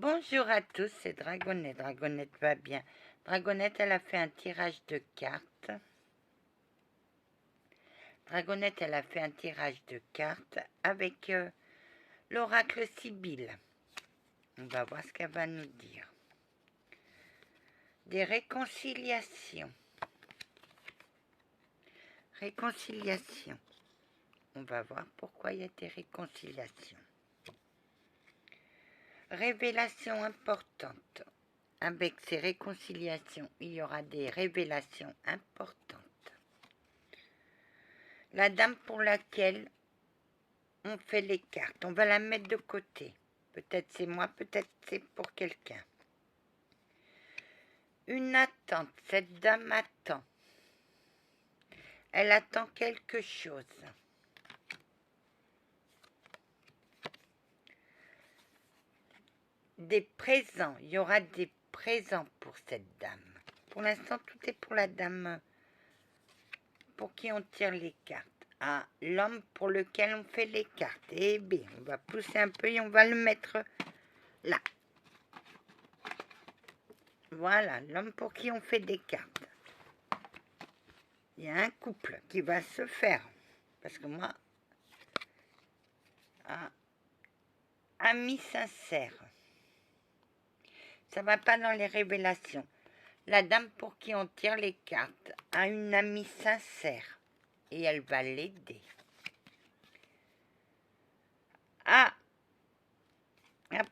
Bonjour à tous, c'est Dragonette. Dragonette va bien. Dragonette, elle a fait un tirage de cartes. Dragonette, elle a fait un tirage de cartes avec l'oracle Sibylle. On va voir ce qu'elle va nous dire. Des réconciliations. Réconciliations. On va voir pourquoi il y a des réconciliations. Révélations importantes. Avec ces réconciliations, il y aura des révélations importantes. La dame pour laquelle on fait les cartes, on va la mettre de côté. Peut-être c'est moi, peut-être c'est pour quelqu'un. Une attente, cette dame attend. Elle attend quelque chose. Des présents, il y aura des présents pour cette dame. Pour l'instant, tout est pour la dame pour qui on tire les cartes. Ah, l'homme pour lequel on fait les cartes. Eh bien, on va pousser un peu et on va le mettre là. Voilà, l'homme pour qui on fait des cartes. Il y a un couple qui va se faire. Parce que moi, ami sincère. Ça ne va pas dans les révélations. La dame pour qui on tire les cartes a une amie sincère. Et elle va l'aider. Ah,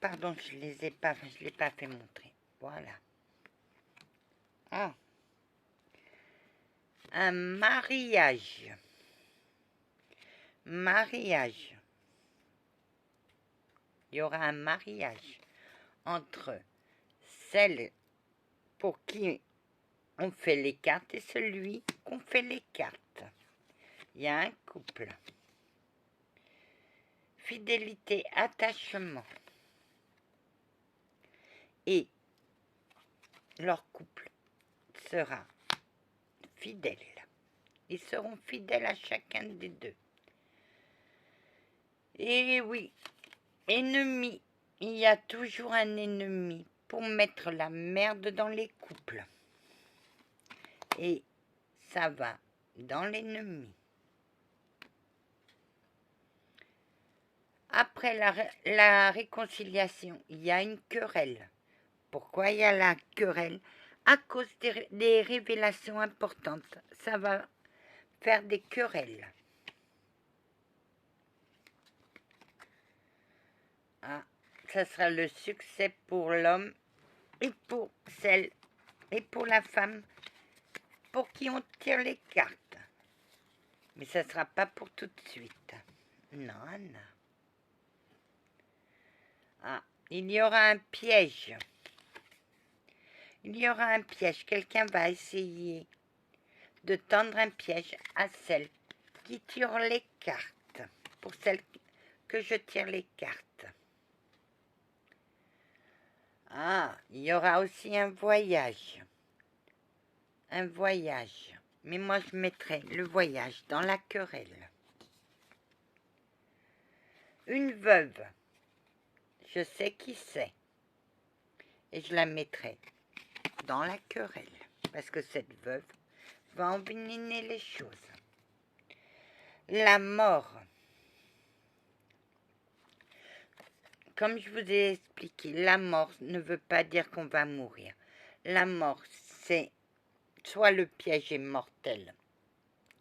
pardon, je l'ai pas fait montrer. Voilà. Ah. Un mariage. Mariage. Il y aura un mariage entre celle pour qui on fait les cartes et celui qu'on fait les cartes. Il y a un couple. Fidélité, attachement. Et leur couple sera fidèle. Ils seront fidèles à chacun des deux. Et oui, ennemi. Il y a toujours un ennemi pour mettre la merde dans les couples. Et ça va dans l'ennemi. Après la réconciliation, il y a une querelle. Pourquoi il y a la querelle? À cause des révélations importantes. Ça va faire des querelles. Ah, ça sera le succès pour l'homme et pour celle et pour la femme pour qui on tire les cartes. Mais ça ne sera pas pour tout de suite. Non, non. Ah, il y aura un piège. Il y aura un piège. Quelqu'un va essayer de tendre un piège à celle qui tire les cartes. Pour celle que je tire les cartes. Ah, il y aura aussi un voyage. Un voyage. Mais moi, je mettrai le voyage dans la querelle. Une veuve. Je sais qui c'est. Et je la mettrai dans la querelle. Parce que cette veuve va enveniner les choses. La mort. Comme je vous ai expliqué, la mort ne veut pas dire qu'on va mourir. La mort, c'est soit le piège est mortel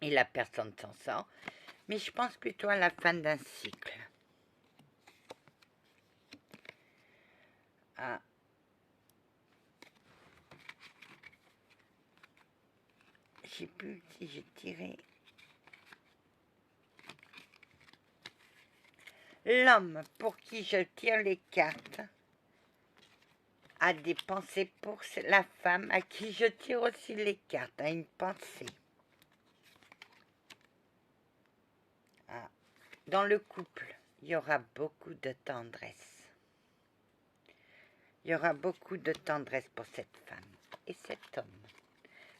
et la personne s'en sort, mais je pense plutôt à la fin d'un cycle. Ah. Je ne sais plus si j'ai tiré. L'homme pour qui je tire les cartes a des pensées pour la femme à qui je tire aussi les cartes, a une pensée. Ah. Dans le couple, il y aura beaucoup de tendresse. Il y aura beaucoup de tendresse pour cette femme et cet homme,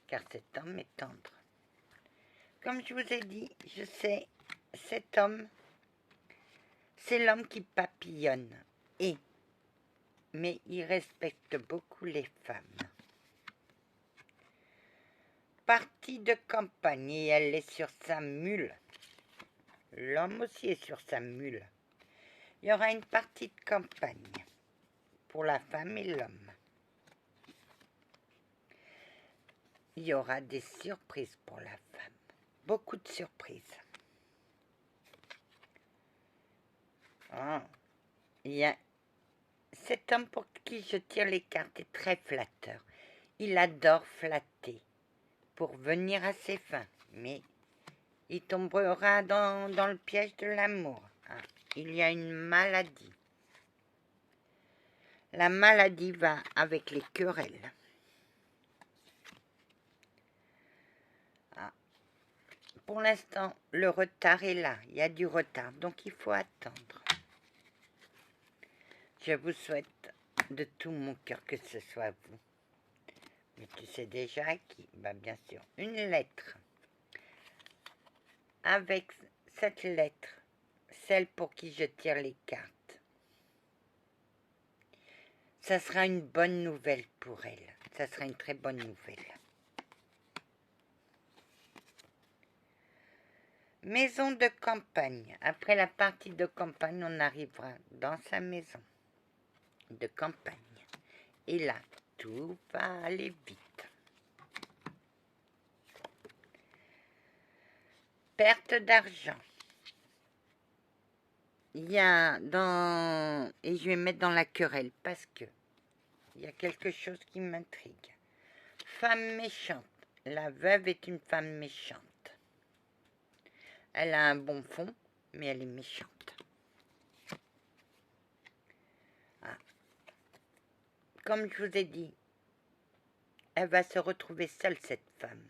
car cet homme est tendre. Comme je vous ai dit, je sais, cet homme, c'est l'homme qui papillonne. Et mais il respecte beaucoup les femmes. Partie de campagne et elle est sur sa mule. L'homme aussi est sur sa mule. Il y aura une partie de campagne pour la femme et l'homme. Il y aura des surprises pour la femme. Beaucoup de surprises. Il y a cet homme pour qui je tire les cartes est très flatteur. Il adore flatter pour venir à ses fins, mais il tombera dans le piège de l'amour. Il y a une maladie. La maladie va avec les querelles. Pour l'instant, le retard est là. Il y a du retard, donc il faut attendre. Je vous souhaite de tout mon cœur que ce soit vous. Mais tu sais déjà à qui? Bah, bien sûr, une lettre. Avec cette lettre, celle pour qui je tire les cartes, ça sera une bonne nouvelle pour elle. Ça sera une très bonne nouvelle. Maison de campagne. Après la partie de campagne, on arrivera dans sa maison de campagne. Et là, tout va aller vite. Perte d'argent. Il y a dans... Et je vais mettre dans la querelle parce que il y a quelque chose qui m'intrigue. Femme méchante. La veuve est une femme méchante. Elle a un bon fond, mais elle est méchante. Comme je vous ai dit, elle va se retrouver seule, cette femme.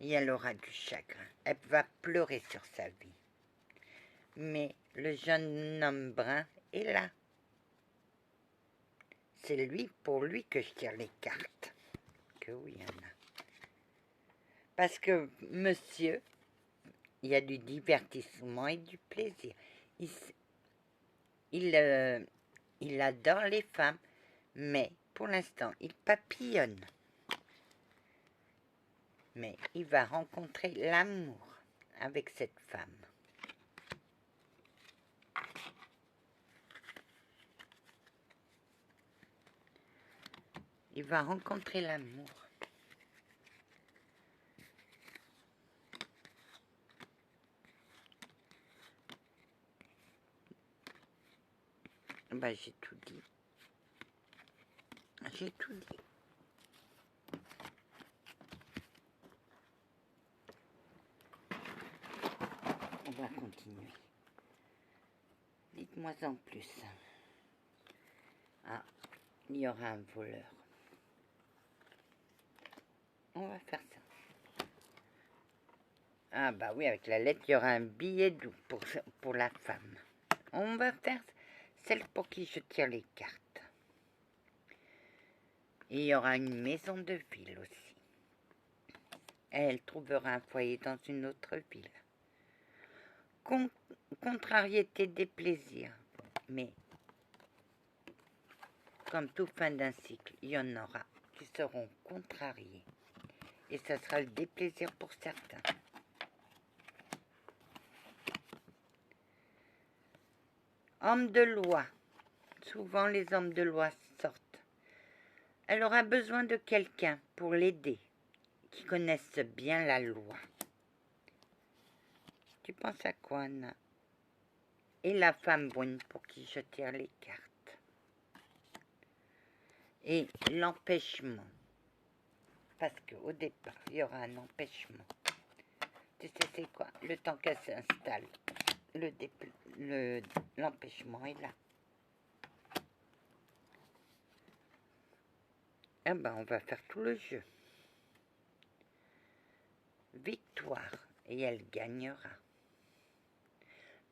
Et elle aura du chagrin. Elle va pleurer sur sa vie. Mais le jeune homme brun est là. C'est lui, pour lui, que je tire les cartes. Que oui, il y en a. Parce que, monsieur, il y a du divertissement et du plaisir. Il adore les femmes, mais pour l'instant, il papillonne. Mais il va rencontrer l'amour avec cette femme. Il va rencontrer l'amour. Ben, j'ai tout dit. J'ai tout dit. On va continuer. Dites-moi en plus. Ah, il y aura un voleur. On va faire ça. Ah bah oui, avec la lettre, il y aura un billet doux pour la femme. On va faire celle pour qui je tire les cartes. Et il y aura une maison de ville aussi. Elle trouvera un foyer dans une autre ville. Contrariété des plaisirs. Mais, comme tout fin d'un cycle, il y en aura qui seront contrariés. Et ça sera le déplaisir pour certains. Homme de loi. Souvent les hommes de loi sortent. Elle aura besoin de quelqu'un pour l'aider, qui connaisse bien la loi. Tu penses à quoi, Anna? Et la femme bonne pour qui je tire les cartes. Et l'empêchement. Parce qu'au départ, il y aura un empêchement. Tu sais c'est quoi? Le temps qu'elle s'installe, l'empêchement est là. Eh ben, on va faire tout le jeu. Victoire, et elle gagnera.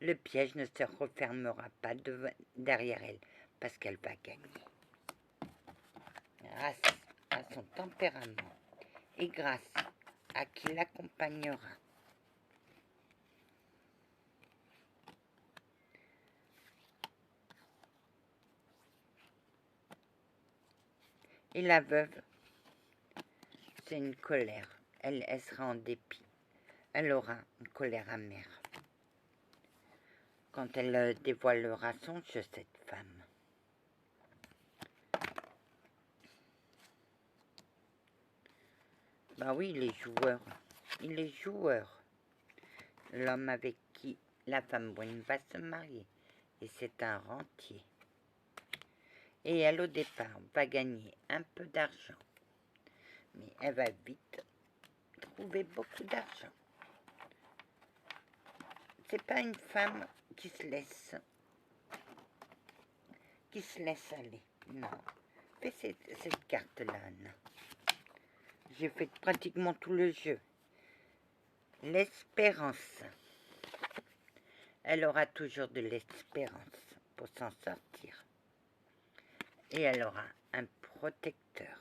Le piège ne se refermera pas derrière elle, parce qu'elle va gagner. Grâce à son tempérament et grâce à qui l'accompagnera. Et la veuve, c'est une colère. Elle sera en dépit. Elle aura une colère amère. Quand elle dévoilera son jeu, cette femme. Bah oui, il est joueur. Il est joueur. L'homme avec qui la femme brune va se marier. Et c'est un rentier. Et elle, au départ, va gagner un peu d'argent. Mais elle va vite trouver beaucoup d'argent. C'est pas une femme qui se laisse aller. Non. Fais cette carte-là, Anna. J'ai fait pratiquement tout le jeu. L'espérance. Elle aura toujours de l'espérance pour s'en sortir. Et elle aura un protecteur.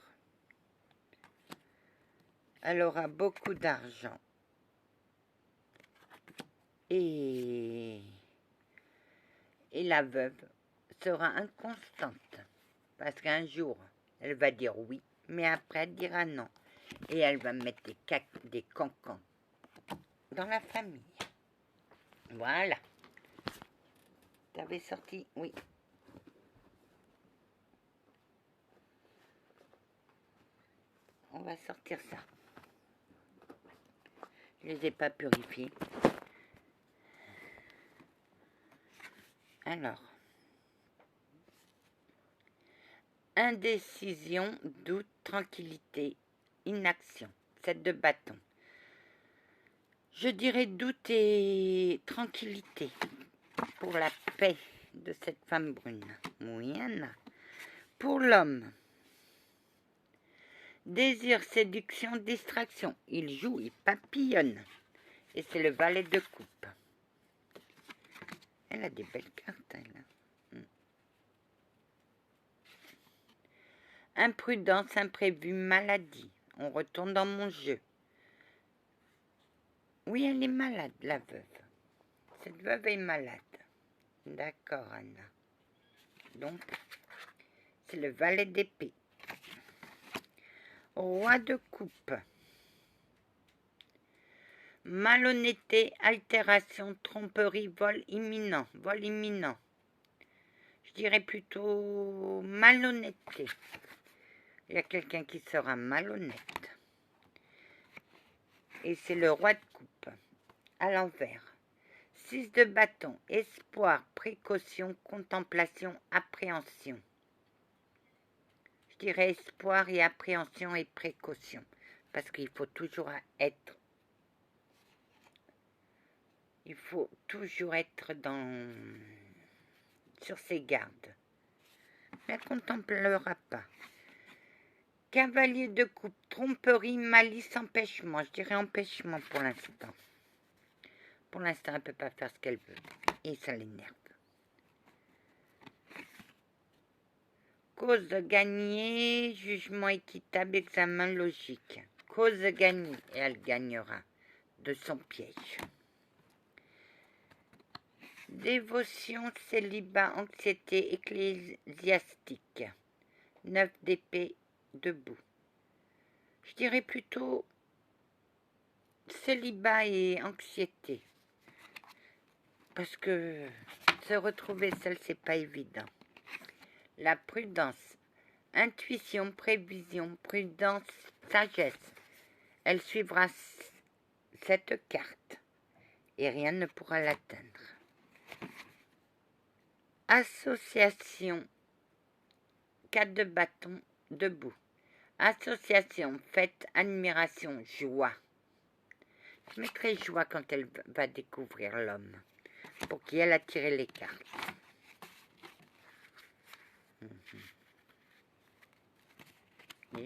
Elle aura beaucoup d'argent. Et la veuve sera inconstante. Parce qu'un jour, elle va dire oui, mais après elle dira non. Et elle va mettre des cancans dans la famille. Voilà. T'avais sorti, oui. On va sortir ça. Je les ai pas purifiés. Alors. Indécision, doute, tranquillité, inaction. 7 de bâton. Je dirais doute et tranquillité pour la paix de cette femme brune. Oui, Anna. Pour l'homme. Désir, séduction, distraction. Il joue, il papillonne. Et c'est le valet de coupe. Elle a des belles cartes, elle. Imprudence, imprévu, maladie. On retourne dans mon jeu. Oui, elle est malade, la veuve. Cette veuve est malade. D'accord, Anna. Donc, c'est le valet d'épée. Roi de coupe. Malhonnêteté, altération, tromperie, vol imminent. Vol imminent. Je dirais plutôt malhonnêteté. Il y a quelqu'un qui sera malhonnête. Et c'est le roi de coupe. À l'envers. 6 de bâton. Espoir, précaution, contemplation, appréhension. Je dirais espoir et appréhension et précaution. Parce qu'il faut toujours être... Il faut toujours être sur ses gardes. Mais elle ne contemplera pas. Cavalier de coupe, tromperie, malice, empêchement. Je dirais empêchement pour l'instant. Pour l'instant, elle ne peut pas faire ce qu'elle veut. Et ça l'énerve. Cause gagnée, jugement équitable, examen logique. Cause gagnée, et elle gagnera de son piège. Dévotion, célibat, anxiété, ecclésiastique. 9 d'épée, debout. Je dirais plutôt célibat et anxiété. Parce que se retrouver seul, c'est pas évident. La prudence, intuition, prévision, prudence, sagesse. Elle suivra cette carte et rien ne pourra l'atteindre. Association, 4 de bâton, debout. Association, fête, admiration, joie. Je mettrai joie quand elle va découvrir l'homme, pour qui elle a tiré les cartes.